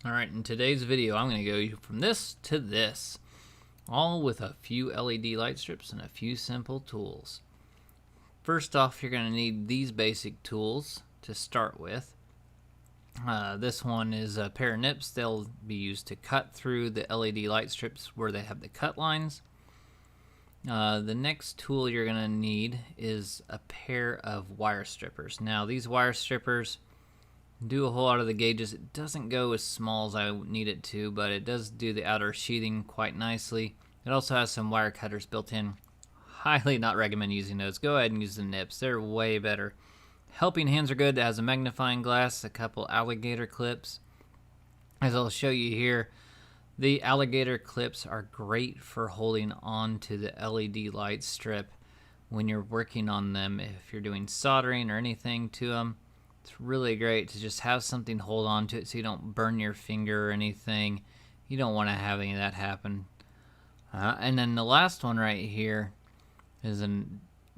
Alright, in today's video I'm going to go from this to this, all with a few LED light strips and a few simple tools. First off, you're going to need these basic tools to start with. This one is a pair of nips. They'll be used to cut through the LED light strips where they have the cut lines. The next tool you're going to need is a pair of wire strippers. Now these wire strippers do a whole lot of the gauges. It doesn't go as small as I need it to, but it does do the outer sheathing quite nicely. It also has some wire cutters built in. Highly not recommend using those. Go ahead and use the nips. They're way better. Helping hands are good. It has a magnifying glass, a couple alligator clips. As I'll show you here, the alligator clips are great for holding on to the LED light strip when you're working on them. If you're doing soldering or anything to them, it's really great to just have something hold on to it so you don't burn your finger or anything. You don't want to have any of that happen. And then the last one right here is a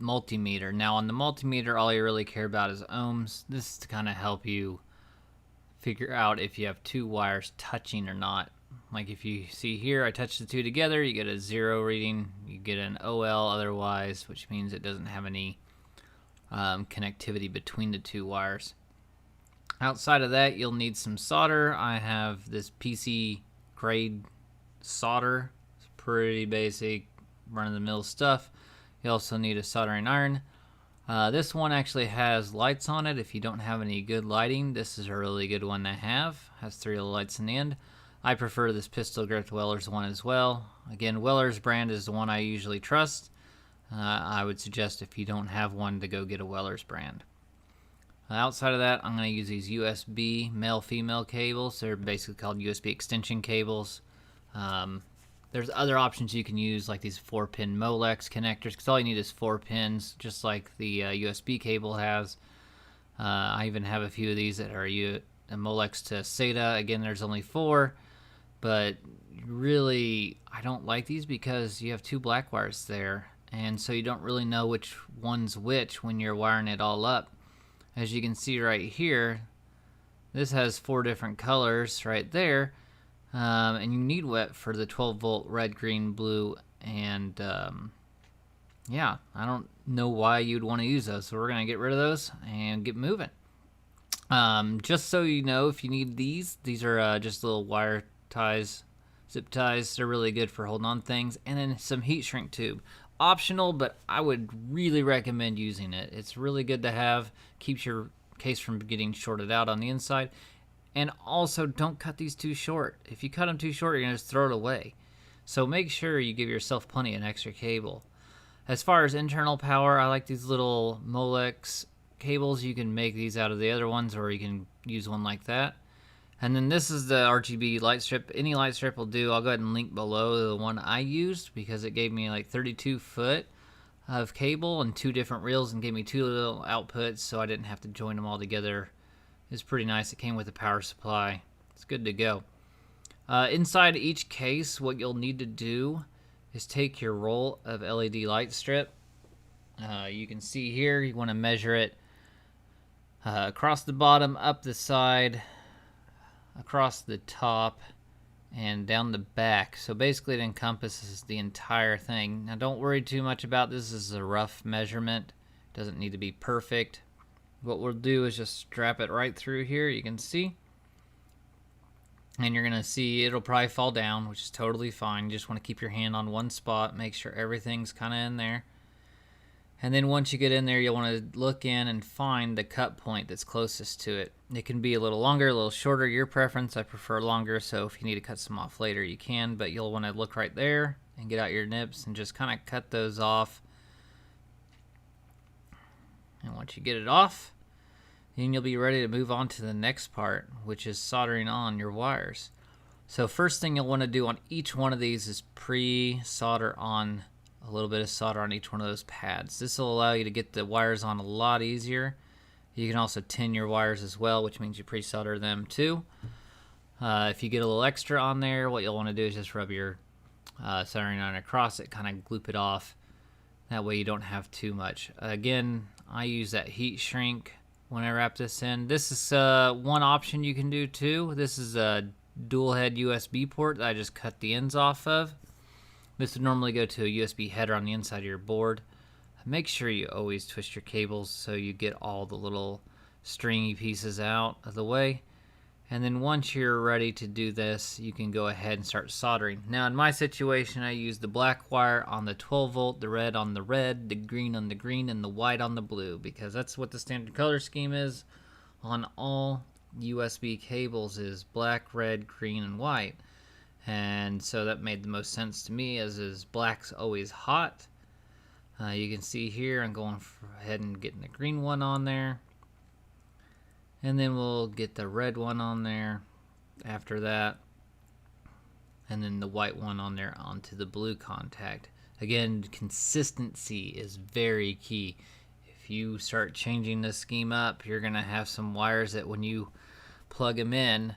multimeter. Now on the multimeter, all you really care about is ohms. This is to kind of help you figure out if you have two wires touching or not. Like if you see here, I touch the two together, you get a 0 reading, you get an OL otherwise, which means it doesn't have any connectivity between the two wires. Outside of that, you'll need some solder. I have this PC grade solder. It's pretty basic, run-of-the-mill stuff. You also need a soldering iron. This one actually has lights on it. If you don't have any good lighting, this is a really good one to have. Has 3 little lights in the end. I prefer this pistol grip Weller's one as well. Again, Weller's brand is the one I usually trust. I would suggest if you don't have one to go get a Weller's brand. Outside of that, I'm going to use these USB male-female cables. They're basically called USB extension cables. There's other options you can use, like these 4-pin Molex connectors, because all you need is 4 pins, just like the USB cable has. I even have a few of these that are a Molex to SATA. Again, there's only 4, but really, I don't like these because you have 2 black wires there, and so you don't really know which one's which when you're wiring it all up. As you can see right here, this has 4 different colors right there. And you need wet for the 12-volt red, green, blue, and yeah, I don't know why you'd want to use those. So we're going to get rid of those and get moving. Just so you know, if you need these are just little wire ties, zip ties. They're really good for holding on things. And then some heat shrink tube. Optional, but I would really recommend using it. It's really good to have. Keeps your case from getting shorted out on the inside. And also, don't cut these too short. If you cut them too short, you're going to just throw it away. So make sure you give yourself plenty of extra cable. As far as internal power, I like these little Molex cables. You can make these out of the other ones, or you can use one like that. And then this is the RGB light strip. Any light strip will do. I'll go ahead and link below the one I used because it gave me like 32 foot of cable and 2 different reels and gave me 2 little outputs, so I didn't have to join them all together. It's pretty nice. It came with a power supply. It's good to go. Inside each case, what you'll need to do is take your roll of LED light strip. You can see here, you want to measure it across the bottom, up the side, across the top, and down the back. So basically it encompasses the entire thing. Now don't worry too much about this. This is a rough measurement. It doesn't need to be perfect. What we'll do is just strap it right through here, you can see. And you're going to see it'll probably fall down, which is totally fine. You just want to keep your hand on one spot, make sure everything's kind of in there. And then once you get in there, you'll want to look in and find the cut point that's closest to it. It can be a little longer, a little shorter, your preference. I prefer longer, so if you need to cut some off later, you can. But you'll want to look right there and get out your nips and just kind of cut those off. And once you get it off, then you'll be ready to move on to the next part, which is soldering on your wires. So first thing you'll want to do on each one of these is pre-solder on a little bit of solder on each one of those pads. This will allow you to get the wires on a lot easier. You can also tin your wires as well, which means you pre-solder them too. If you get a little extra on there, what you'll want to do is just rub your soldering iron across it, kind of gloop it off. That way you don't have too much. Again, I use that heat shrink when I wrap this in. This is one option you can do too. This is a dual head USB port that I just cut the ends off of. This would normally go to a USB header on the inside of your board. Make sure you always twist your cables so you get all the little stringy pieces out of the way. And then once you're ready to do this, you can go ahead and start soldering. Now in my situation, I use the black wire on the 12 volt, the red on the red, the green on the green, and the white on the blue, because that's what the standard color scheme is on all USB cables, is black, red, green, and white. And so that made the most sense to me, as is black's always hot. You can see here I'm going ahead and getting the green one on there. And then we'll get the red one on there after that. And then the white one on there onto the blue contact. Again, consistency is very key. If you start changing the scheme up, you're going to have some wires that when you plug them in,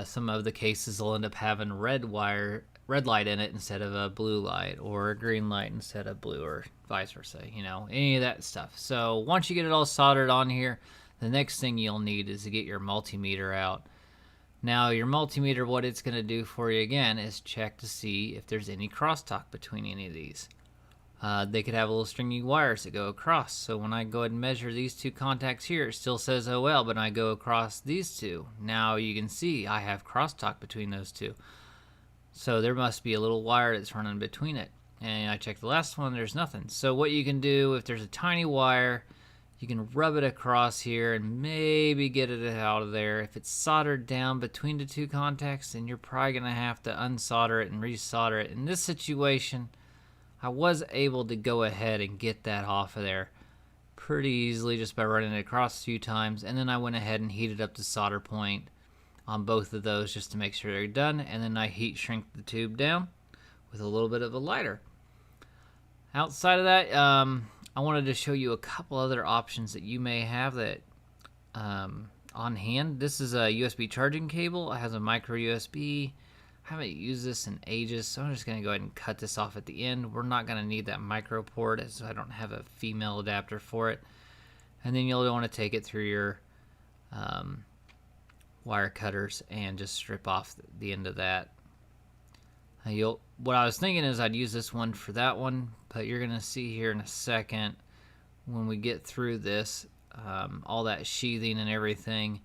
some of the cases will end up having red light in it instead of a blue light, or a green light instead of blue, or vice versa, you know, any of that stuff. So once you get it all soldered on here, the next thing you'll need is to get your multimeter out. Now your multimeter, what it's going to do for you again is check to see if there's any crosstalk between any of these. They could have little stringy wires that go across. So when I go ahead and measure these two contacts here, it still says OL, but when I go across these two, now you can see I have crosstalk between those two. So there must be a little wire that's running between it. And I checked the last one, there's nothing. So what you can do, if there's a tiny wire, you can rub it across here and maybe get it out of there. If it's soldered down between the two contacts, then you're probably going to have to unsolder it and resolder it. In this situation, I was able to go ahead and get that off of there pretty easily just by running it across a few times. And then I went ahead and heated up the solder point on both of those just to make sure they're done. And then I heat shrink the tube down with a little bit of a lighter. Outside of that, I wanted to show you a couple other options that you may have that on hand. This is a USB charging cable. It has a micro USB. I haven't used this in ages, so I'm just going to go ahead and cut this off at the end. We're not going to need that micro port, as I don't have a female adapter for it. And then you'll want to take it through your wire cutters and just strip off the end of that. What I was thinking is I'd use this one for that one, but you're going to see here in a second when we get through this, all that sheathing and everything,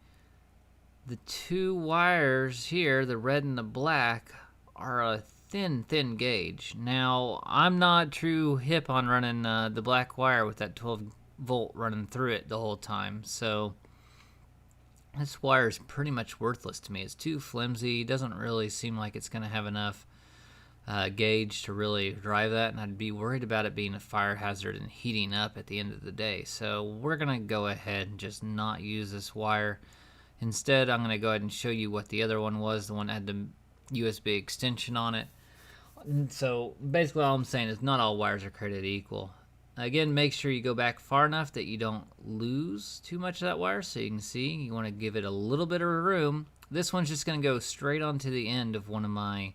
the two wires here, the red and the black, are a thin gauge. Now, I'm not true hip on running the black wire with that 12 volt running through it the whole time, so this wire is pretty much worthless to me. It's too flimsy, doesn't really seem like it's going to have enough gauge to really drive that, and I'd be worried about it being a fire hazard and heating up at the end of the day. So we're going to go ahead and just not use this wire. Instead, I'm going to go ahead and show you what the other one was, the one that had the USB extension on it. And so basically all I'm saying is not all wires are created equal. Again, make sure you go back far enough that you don't lose too much of that wire. So you can see, you want to give it a little bit of room. This one's just going to go straight onto the end of one of my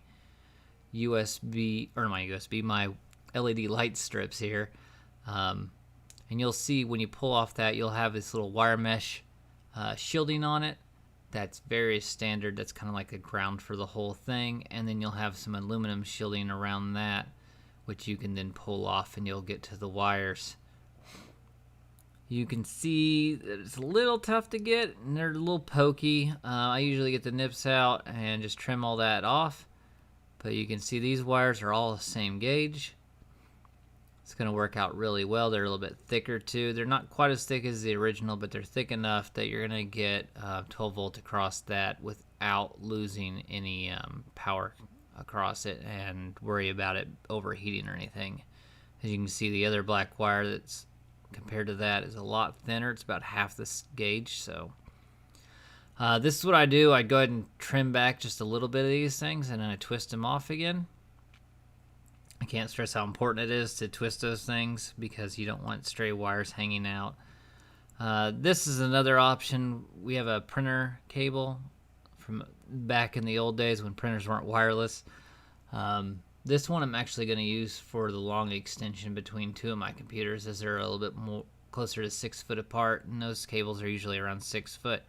my LED light strips here. And you'll see when you pull off that, you'll have this little wire mesh shielding on it. That's very standard. That's kind of like a ground for the whole thing. And then you'll have some aluminum shielding around that, which you can then pull off and you'll get to the wires. You can see that it's a little tough to get and they're a little pokey. I usually get the nips out and just trim all that off. But you can see these wires are all the same gauge. It's going to work out really well. They're a little bit thicker too. They're not quite as thick as the original, but they're thick enough that you're going to get 12 volt across that without losing any power across it and worry about it overheating or anything. As you can see, the other black wire that's compared to that is a lot thinner. It's about half this gauge. So this is what I do. I go ahead and trim back just a little bit of these things and then I twist them off again. I can't stress how important it is to twist those things because you don't want stray wires hanging out. This is another option. We have a printer cable from back in the old days when printers weren't wireless. This one I'm actually going to use for the long extension between two of my computers, as they're a little bit more closer to 6 foot apart, and those cables are usually around 6 foot.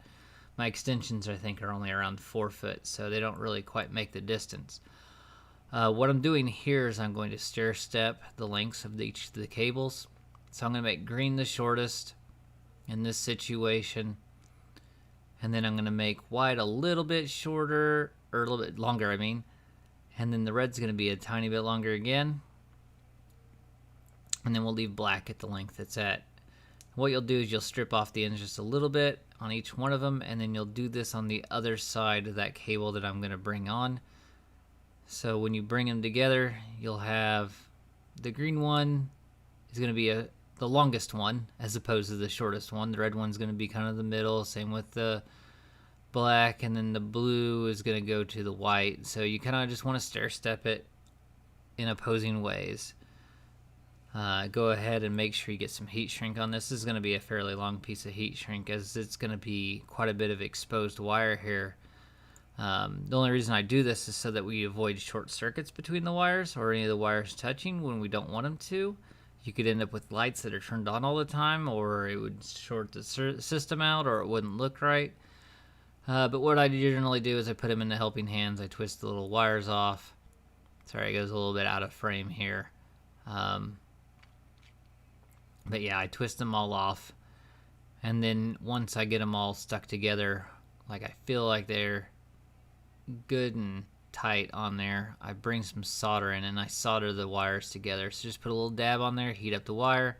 My extensions, I think, are only around 4 foot, so they don't really quite make the distance. What I'm doing here is I'm going to stair step the lengths of each of the cables. So I'm going to make green the shortest in this situation, and then I'm going to make white a little bit shorter, or a little bit longer, I mean, and then the red's going to be a tiny bit longer again, and then we'll leave black at the length it's at. What you'll do is you'll strip off the ends just a little bit on each one of them, and then you'll do this on the other side of that cable that I'm going to bring on. So when you bring them together, you'll have the green one is going to be the longest one as opposed to the shortest one. The red one's going to be kind of the middle, same with the black, and then the blue is going to go to the white. So you kind of just want to stair step it in opposing ways. Go ahead and make sure you get some heat shrink on this. This is going to be a fairly long piece of heat shrink, as it's going to be quite a bit of exposed wire here. The only reason I do this is so that we avoid short circuits between the wires or any of the wires touching when we don't want them to. You could end up with lights that are turned on all the time, or it would short the system out, or it wouldn't look right. But what I generally do is I put them in the helping hands. I twist the little wires off. Sorry, it goes a little bit out of frame here. But yeah, I twist them all off. And then once I get them all stuck together, like I feel like they're good and tight on there, I bring some solder in and I solder the wires together. So just put a little dab on there, heat up the wire,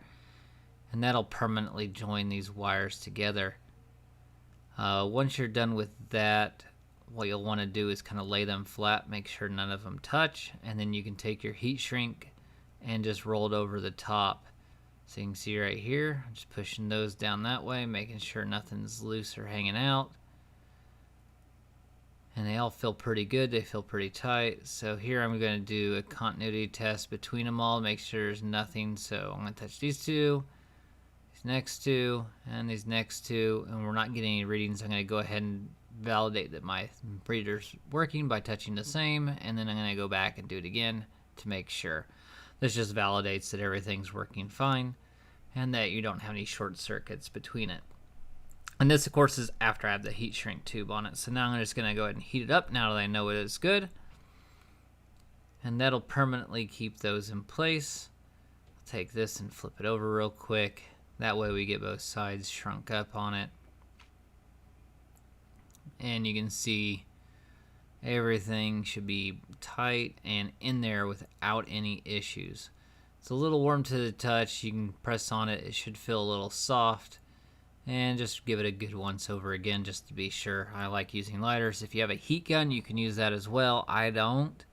and that'll permanently join these wires together. Once you're done with that, what you'll want to do is kind of lay them flat, make sure none of them touch, and then you can take your heat shrink and just roll it over the top. So you can see right here, just pushing those down that way, making sure nothing's loose or hanging out. And they all feel pretty good, they feel pretty tight. So here I'm going to do a continuity test between them all, make sure there's nothing. So I'm going to touch these two, these next two, and these next two, and we're not getting any readings. I'm going to go ahead and validate that my reader's working by touching the same, and then I'm going to go back and do it again to make sure. This just validates that everything's working fine and that you don't have any short circuits between it. And this, of course, is after I have the heat shrink tube on it. So now I'm just going to go ahead and heat it up now that I know it is good. And that'll permanently keep those in place. I'll take this and flip it over real quick. That way we get both sides shrunk up on it. And you can see everything should be tight and in there without any issues. It's a little warm to the touch. You can press on it. It should feel a little soft. And just give it a good once over again just to be sure. I like using lighters. If you have a heat gun, you can use that as well. I don't.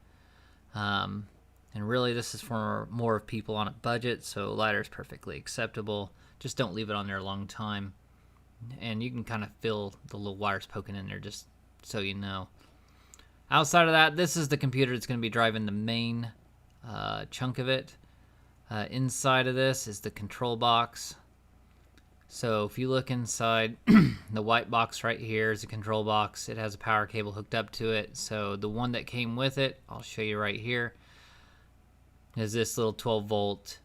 And really, this is for more people on a budget, so lighter is perfectly acceptable. Just don't leave it on there a long time. And you can kind of feel the little wires poking in there, just so you know. Outside of that, this is the computer that's going to be driving the main chunk of it. Inside of this is the control box. So if you look inside, the white box right here is a control box. It has a power cable hooked up to it. So the one that came with it, I'll show you right here, is this little 12-volt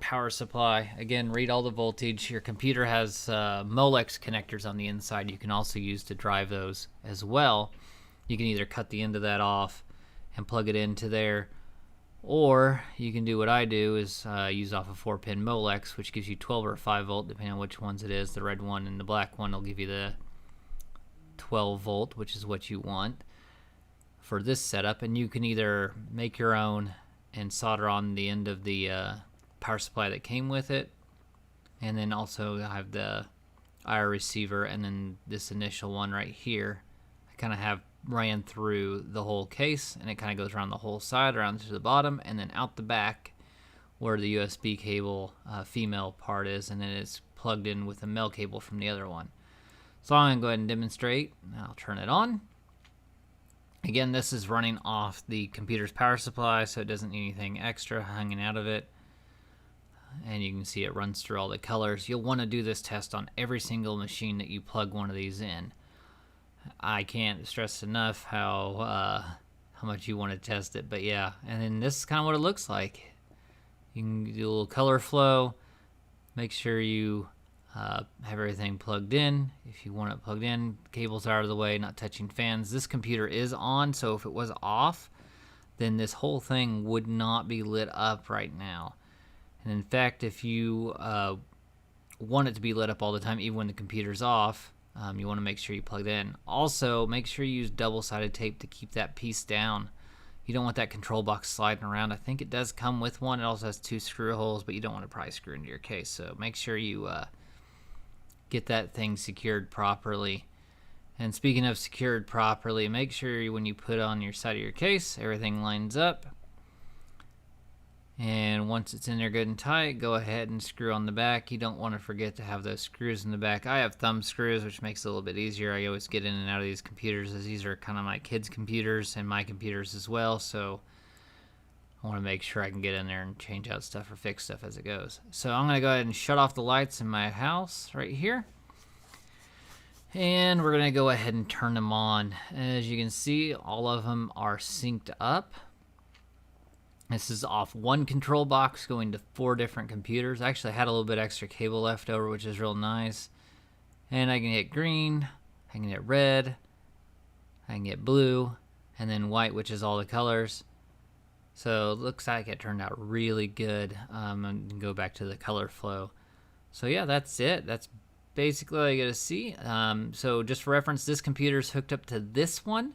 power supply. Again, read all the voltage. Your computer has Molex connectors on the inside. You can also use to drive those as well. You can either cut the end of that off and plug it into there, or you can do what I do is use off a 4-pin Molex, which gives you 12 or 5 volt, depending on which ones it is. The red one and the black one will give you the 12 volt, which is what you want for this setup. And you can either make your own and solder on the end of the power supply that came with it. And then also I have the IR receiver, and then this initial one right here, I kind of have ran through the whole case, and it kind of goes around the whole side, around to the bottom, and then out the back where the USB cable female part is, and then it's plugged in with a male cable from the other one. So I'm going to go ahead and demonstrate. I'll turn it on. Again, this is running off the computer's power supply, so it doesn't need anything extra hanging out of it. And you can see it runs through all the colors. You'll want to do this test on every single machine that you plug one of these in. I can't stress enough how much you want to test it, but yeah. And then this is kind of what it looks like. You can do a little color flow. Make sure you Have everything plugged in. If you want it plugged in, cables are out of the way, not touching fans. This computer is on, so if it was off, then this whole thing would not be lit up right now. And in fact, if you want it to be lit up all the time, even when the computer's off, you want to make sure you plug it in. Also, make sure you use double-sided tape to keep that piece down. You don't want that control box sliding around. I think it does come with one. It also has 2 screw holes, but you don't want to pry screw into your case. So make sure you get that thing secured properly. And speaking of secured properly, make sure when you put on your side of your case, everything lines up. And once it's in there good and tight, go ahead and screw on the back. You don't want to forget to have those screws in the back. I have thumb screws, which makes it a little bit easier. I always get in and out of these computers, as these are kind of my kids' computers and my computers as well. So I want to make sure I can get in there and change out stuff or fix stuff as it goes. So I'm going to go ahead and shut off the lights in my house right here. And we're going to go ahead and turn them on. As you can see, all of them are synced up. This is off one control box going to 4 different computers. Actually, I had a little bit extra cable left over, which is real nice. And I can hit green, I can hit red, I can get blue, and then white, which is all the colors. So it looks like it turned out really good. And go back to the color flow. So yeah, that's it. That's basically all you gotta see. So just for reference, this computer is hooked up to this one.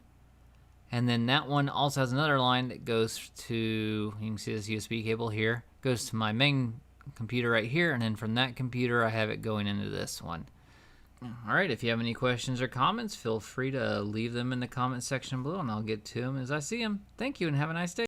And then that one also has another line that goes to, you can see this USB cable here, goes to my main computer right here, and then from that computer I have it going into this one. Alright, if you have any questions or comments, feel free to leave them in the comment section below and I'll get to them as I see them. Thank you and have a nice day.